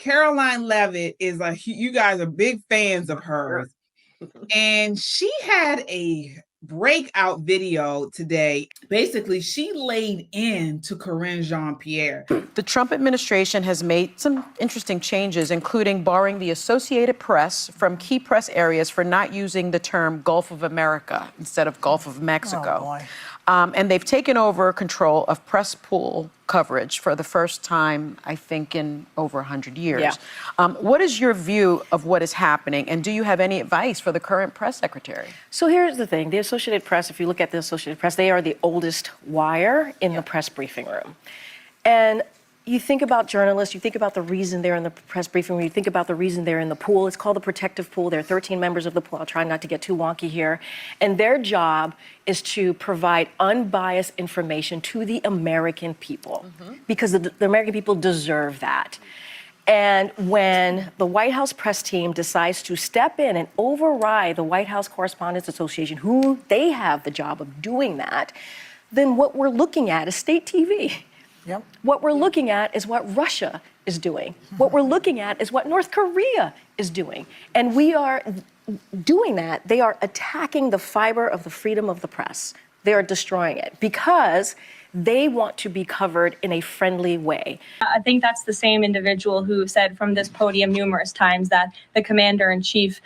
Karoline Leavitt is you guys are big fans of hers. And she had a breakout video today. Basically, she laid into Karine Jean-Pierre. The Trump administration has made some interesting changes, including barring the Associated Press from key press areas for not using the term Gulf of America instead of Gulf of Mexico. Oh, boy. And they've taken over control of press pool coverage for the first time, I think, in over 100 years. Yeah. What is your view of what is happening? And do you have any advice for the current press secretary? So here's the thing. The Associated Press, if you look at the Associated Press, they are the oldest wire in the press briefing room. And you think about journalists, you think about the reason they're in the press briefing room, you think about the reason they're in the pool. It's called the protective pool. There are 13 members of the pool. I'll try not to get too wonky here. And their job is to provide unbiased information to the American people, because the American people deserve that. And when the White House press team decides to step in and override the White House Correspondents Association, who they have the job of doing that, then what we're looking at is state TV. Yep. What we're looking at is what Russia is doing. What we're looking at is what North Korea is doing. And we are doing that. They are attacking the fiber of the freedom of the press. They are destroying it because they want to be covered in a friendly way. I think that's the same individual who said from this podium numerous times that the commander-in-chief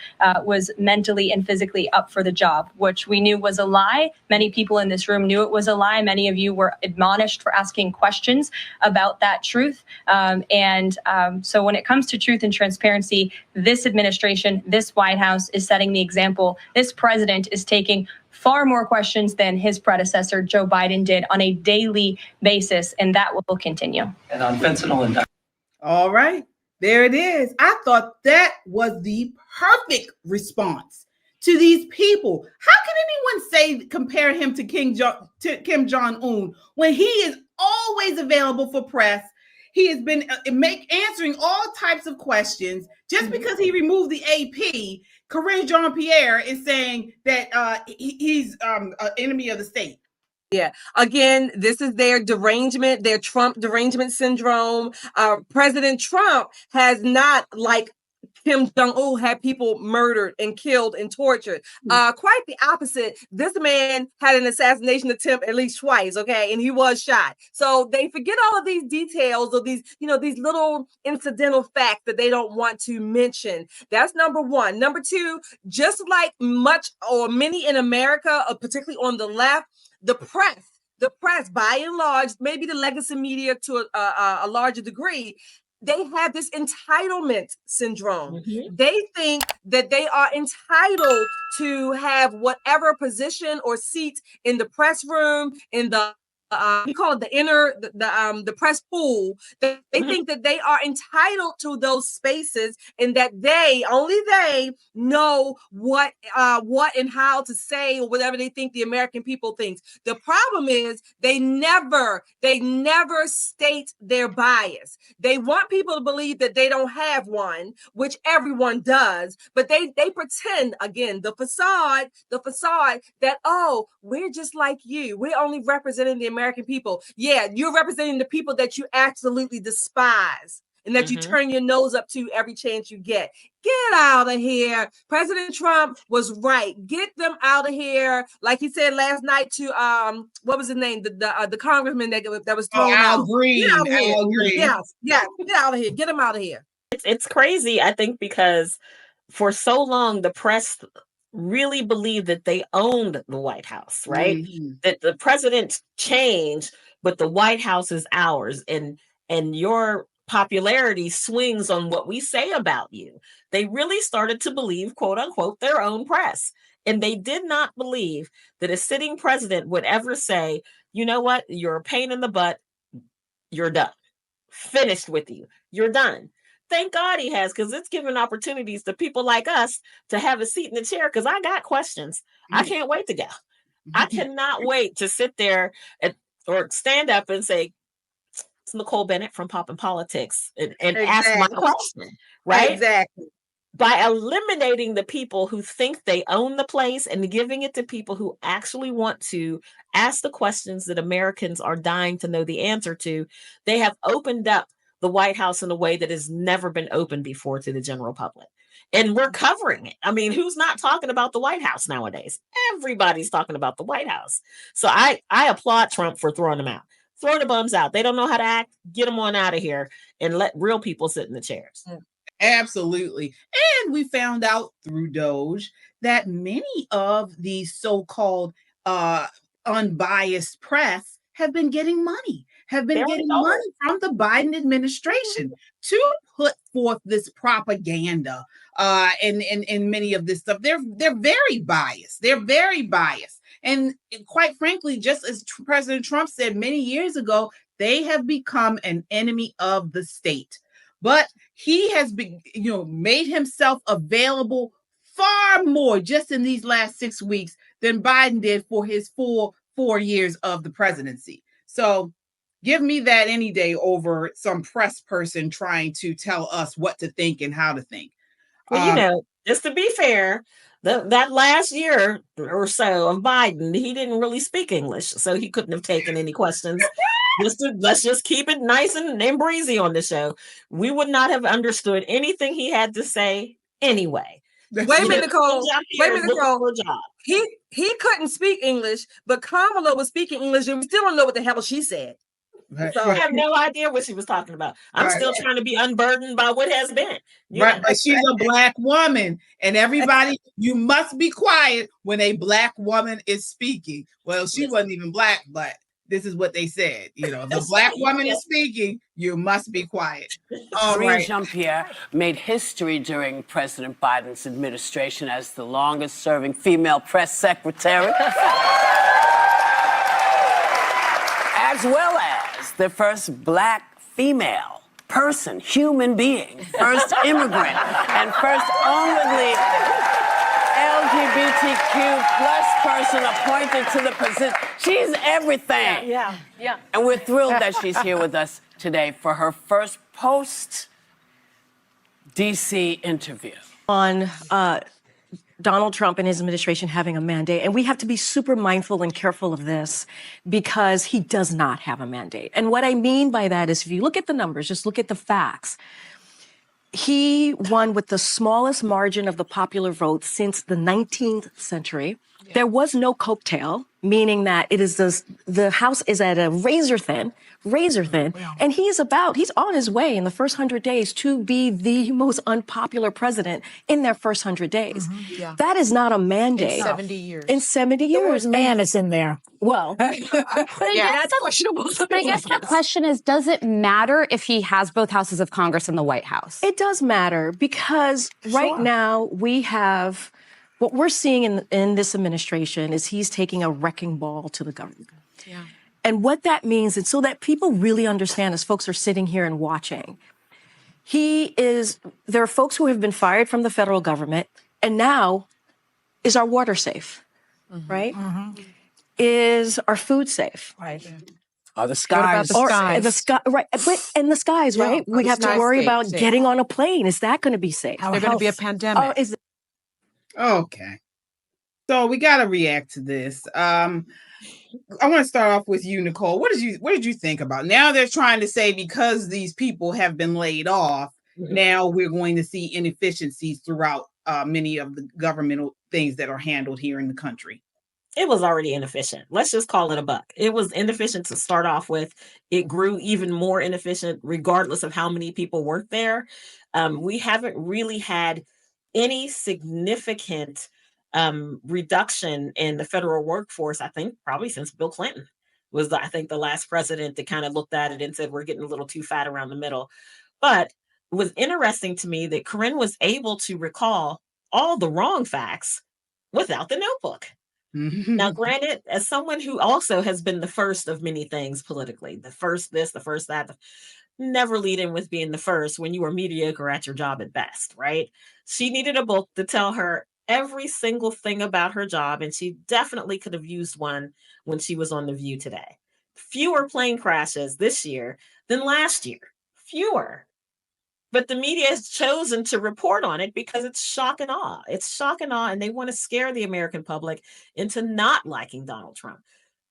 was mentally and physically up for the job, which we knew was a lie. Many people in this room knew it was a lie. Many of you were admonished for asking questions about that truth. So when it comes to truth and transparency, this administration, this White House is setting the example. This president is taking far more questions than his predecessor, Joe Biden, did on a daily basis, and that will continue. And on fentanyl and... All right, there it is. I thought that was the perfect response to these people. How can anyone compare him to Kim Jong-un when he is always available for press? He has been answering all types of questions. Just because he removed the AP, Karine Jean-Pierre is saying that he's an enemy of the state. Yeah. Again, this is their derangement, their Trump derangement syndrome. President Trump has not, like Kim Jong-un, had people murdered and killed and tortured. Quite the opposite. This man had an assassination attempt at least twice, okay? And he was shot. So they forget all of these details of these, these little incidental facts that they don't want to mention. That's number one. Number two, just like much or many in America, particularly on the left, the press, by and large, maybe the legacy media to a larger degree, they have this entitlement syndrome. They think that they are entitled to have whatever position or seat in the press room, in the we call it the press pool. They think that they are entitled to those spaces, and that only they know what and how to say, or whatever they think the American people thinks. The problem is they never state their bias. They want people to believe that they don't have one, which everyone does, but they pretend, again, the facade that, oh, we're just like you. We're only representing the American people. Yeah, you're representing the people that you absolutely despise and that you turn your nose up to every chance you get. Get out of here. President Trump was right. Get them out of here. Like he said last night to what was his name? The congressman that was thrown out. Al Green. Get out of here. Al Green. Yes, get out of here. Get him out of here. It's crazy, I think, because for so long the press really believed that they owned the White House, right? That the president changed, but the White House is ours, and your popularity swings on what we say about you. They really started to believe, quote unquote, their own press. And they did not believe that a sitting president would ever say, you know what, you're a pain in the butt, you're done. Finished with you. You're done. Thank God he has, because it's given opportunities to people like us to have a seat in the chair, because I got questions. I can't wait to go. I cannot wait to sit there or stand up and say, it's Nicole Bennett from Pop and Politics, and ask my question, right? Exactly. By eliminating the people who think they own the place and giving it to people who actually want to ask the questions that Americans are dying to know the answer to, they have opened up the White House in a way that has never been open before to the general public. And we're covering it. I mean, who's not talking about the White House nowadays? Everybody's talking about the White House. So I applaud Trump for throwing them out. Throw the bums out. They don't know how to act. Get them on out of here and let real people sit in the chairs. Absolutely. And we found out through Doge that many of these so-called unbiased press have been getting money, from the Biden administration to put forth this propaganda and many of this stuff. They're very biased. They're very biased. And quite frankly, just as President Trump said many years ago, they have become an enemy of the state. But he has been, made himself available far more just in these last 6 weeks than Biden did for his full 4 years of the presidency. So give me that any day over some press person trying to tell us what to think and how to think. Well, just to be fair, that last year or so of Biden, he didn't really speak English, so he couldn't have taken any questions. Let's just keep it nice and breezy on the show. We would not have understood anything he had to say anyway. Wait a minute, Nicole. He couldn't speak English, but Kamala was speaking English, and we still don't know what the hell she said. So I have no idea what she was talking about. I'm still trying to be unburdened by what has been. But she's a Black woman, and everybody, you must be quiet when a Black woman is speaking. Well, she wasn't even Black, but this is what they said. The Black woman is speaking, you must be quiet. Karine Jean-Pierre made history during President Biden's administration as the longest-serving female press secretary, as well as the first Black female person, human being, first immigrant, and first only LGBTQ plus person appointed to the position. She's everything. Yeah. And we're thrilled that she's here with us today for her first post-DC interview. On Donald Trump and his administration having a mandate. And we have to be super mindful and careful of this because he does not have a mandate. And what I mean by that is if you look at the numbers, just look at the facts. He won with the smallest margin of the popular vote since the 19th century. Yeah. There was no coattail, meaning that it is the House is at a razor thin, and he's on his way in the first 100 days to be the most unpopular president in their first 100 days. Mm-hmm. Yeah. That is not a mandate. In 70 years. In 70 years. The word man is in there. Well, that's questionable. But I guess the question is, does it matter if he has both houses of Congress and the White House? It does matter because right now we have... What we're seeing in this administration is he's taking a wrecking ball to the government. Yeah. And what that means, and so that people really understand as folks are sitting here and watching, there are folks who have been fired from the federal government, and now, is our water safe, right? Mm-hmm. Is our food safe? Right. Are the skies? Right. And the skies, right? We have to worry about getting on a plane. Is that going to be safe? There's going to be a pandemic. Okay. So we got to react to this. I want to start off with you, Nicole. What did you think about? Now they're trying to say because these people have been laid off, now we're going to see inefficiencies throughout many of the governmental things that are handled here in the country. It was already inefficient. Let's just call it a buck. It was inefficient to start off with. It grew even more inefficient regardless of how many people worked there. We haven't really had any significant reduction in the federal workforce, I think, probably since Bill Clinton was, I think, the last president that kind of looked at it and said, we're getting a little too fat around the middle. But it was interesting to me that Karine was able to recall all the wrong facts without the notebook. Mm-hmm. Now, granted, as someone who also has been the first of many things politically, the first this, the first that, never lead in with being the first when you were mediocre at your job at best, right? She needed a book to tell her every single thing about her job, and she definitely could have used one when she was on The View today. Fewer plane crashes this year than last year. Fewer. But the media has chosen to report on it because it's shock and awe. It's shock and awe, and they want to scare the American public into not liking Donald Trump.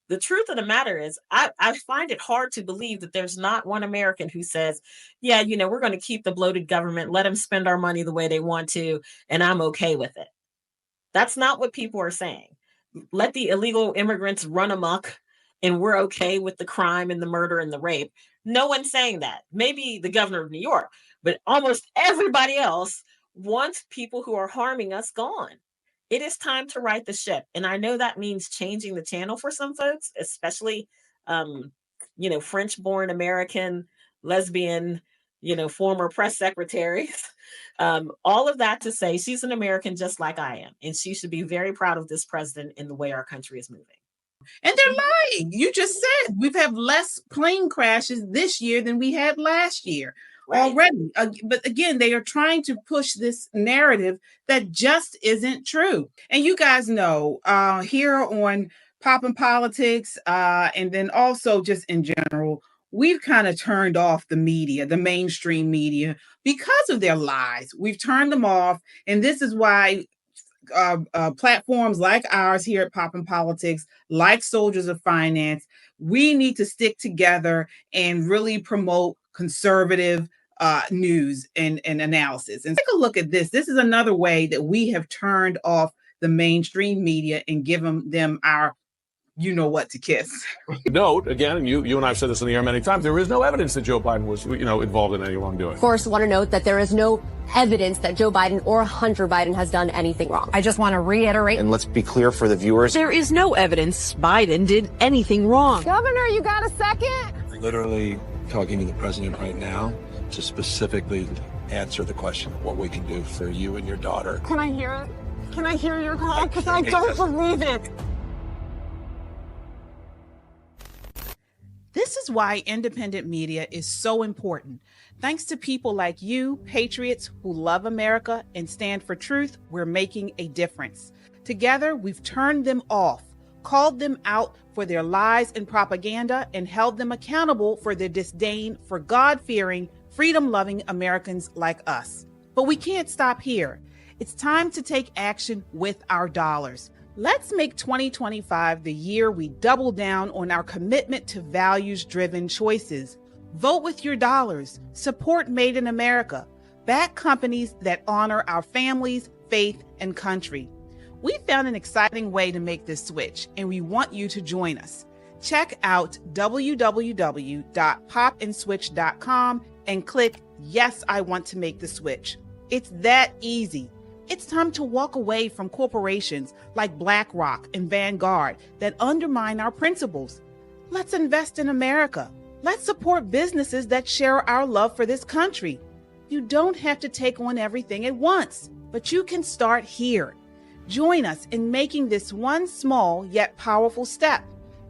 The truth of the matter is, I find it hard to believe that there's not one American who says, yeah, we're going to keep the bloated government, let them spend our money the way they want to, and I'm okay with it. That's not what people are saying. Let the illegal immigrants run amok, and we're okay with the crime and the murder and the rape. No one's saying that. Maybe the governor of New York, but almost everybody else wants people who are harming us gone. It is time to right the ship. And I know that means changing the channel for some folks, especially, French-born American, lesbian, former press secretaries. All of that to say she's an American just like I am. And she should be very proud of this president and the way our country is moving. And they're lying. You just said we've had less plane crashes this year than we had last year. Right. Already. But again, they are trying to push this narrative that just isn't true. And you guys know here on Pop and Politics, and then also just in general, we've kind of turned off the media, the mainstream media, because of their lies. We've turned them off. And this is why platforms like ours here at Pop and Politics, like Soldiers of Finance, we need to stick together and really promote conservative news and analysis. And take a look at this. This is another way that we have turned off the mainstream media and given them our what to kiss. Note, again, and you and I have said this in the air many times, there is no evidence that Joe Biden was, involved in any wrongdoing. Of course, want to note that there is no evidence that Joe Biden or Hunter Biden has done anything wrong. I just want to reiterate. And let's be clear for the viewers. There is no evidence Biden did anything wrong. Governor, you got a second? We're literally talking to the president right now to specifically answer the question of what we can do for you and your daughter. Can I hear it? Can I hear your call? Because I don't believe it. This is why independent media is so important. Thanks to people like you, patriots who love America and stand for truth, we're making a difference. Together, we've turned them off, called them out for their lies and propaganda, and held them accountable for their disdain for God-fearing, freedom-loving Americans like us. But we can't stop here. It's time to take action with our dollars. Let's make 2025 the year we double down on our commitment to values-driven choices. Vote with your dollars. Support Made in America. Back companies that honor our families, faith, and country. We found an exciting way to make this switch, and we want you to join us. Check out www.popandswitch.com and click Yes, I Want to Make the Switch. It's that easy. It's time to walk away from corporations like BlackRock and Vanguard that undermine our principles. Let's invest in America. Let's support businesses that share our love for this country. You don't have to take on everything at once, but you can start here. Join us in making this one small yet powerful step.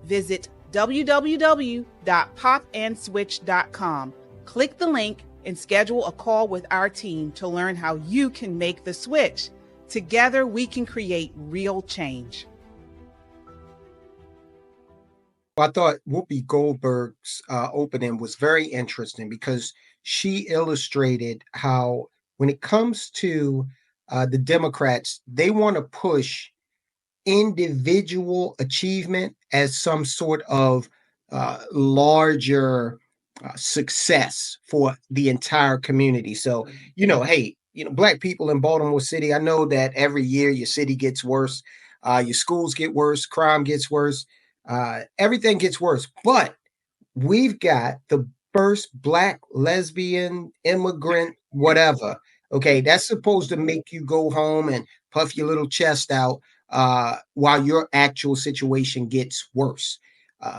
Visit www.popandswitch.com. Click the link and schedule a call with our team to learn how you can make the switch. Together, we can create real change. I thought Whoopi Goldberg's opening was very interesting because she illustrated how when it comes to the Democrats, they want to push individual achievement as some sort of larger success for the entire community. So, hey, Black people in Baltimore City, I know that every year your city gets worse, your schools get worse, crime gets worse, everything gets worse. But we've got the first Black, lesbian, immigrant, whatever. Okay, that's supposed to make you go home and puff your little chest out while your actual situation gets worse.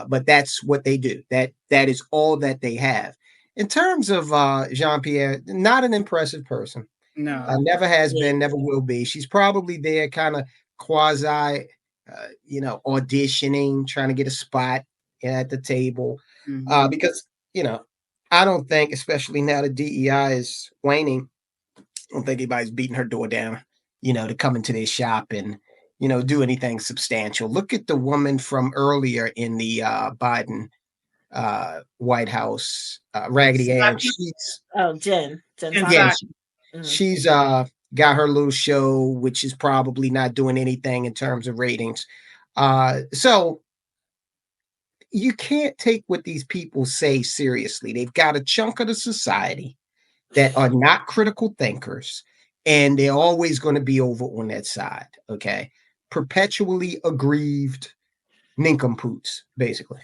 But that's what they do. That is all that they have. In terms of Jean-Pierre, not an impressive person. No. Never has been, never will be. She's probably there kind of quasi, auditioning, trying to get a spot at the table. Mm-hmm. Because, I don't think, especially now the DEI is waning, I don't think anybody's beating her door down, to come into their shop and, do anything substantial. Look at the woman from earlier in the Biden White House, Raggedy Ann. Jen. Yeah, she's got her little show, which is probably not doing anything in terms of ratings. So you can't take what these people say seriously. They've got a chunk of the society that are not critical thinkers, and they're always going to be over on that side. Okay. Perpetually aggrieved nincompoops, basically.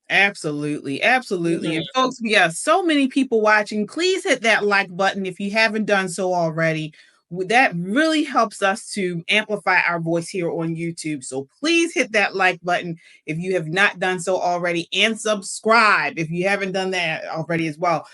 Absolutely. Absolutely. Mhm. And folks, we got so many people watching. Please hit that like button if you haven't done so already. That really helps us to amplify our voice here on YouTube. So please hit that like button if you have not done so already, and subscribe if you haven't done that already as well.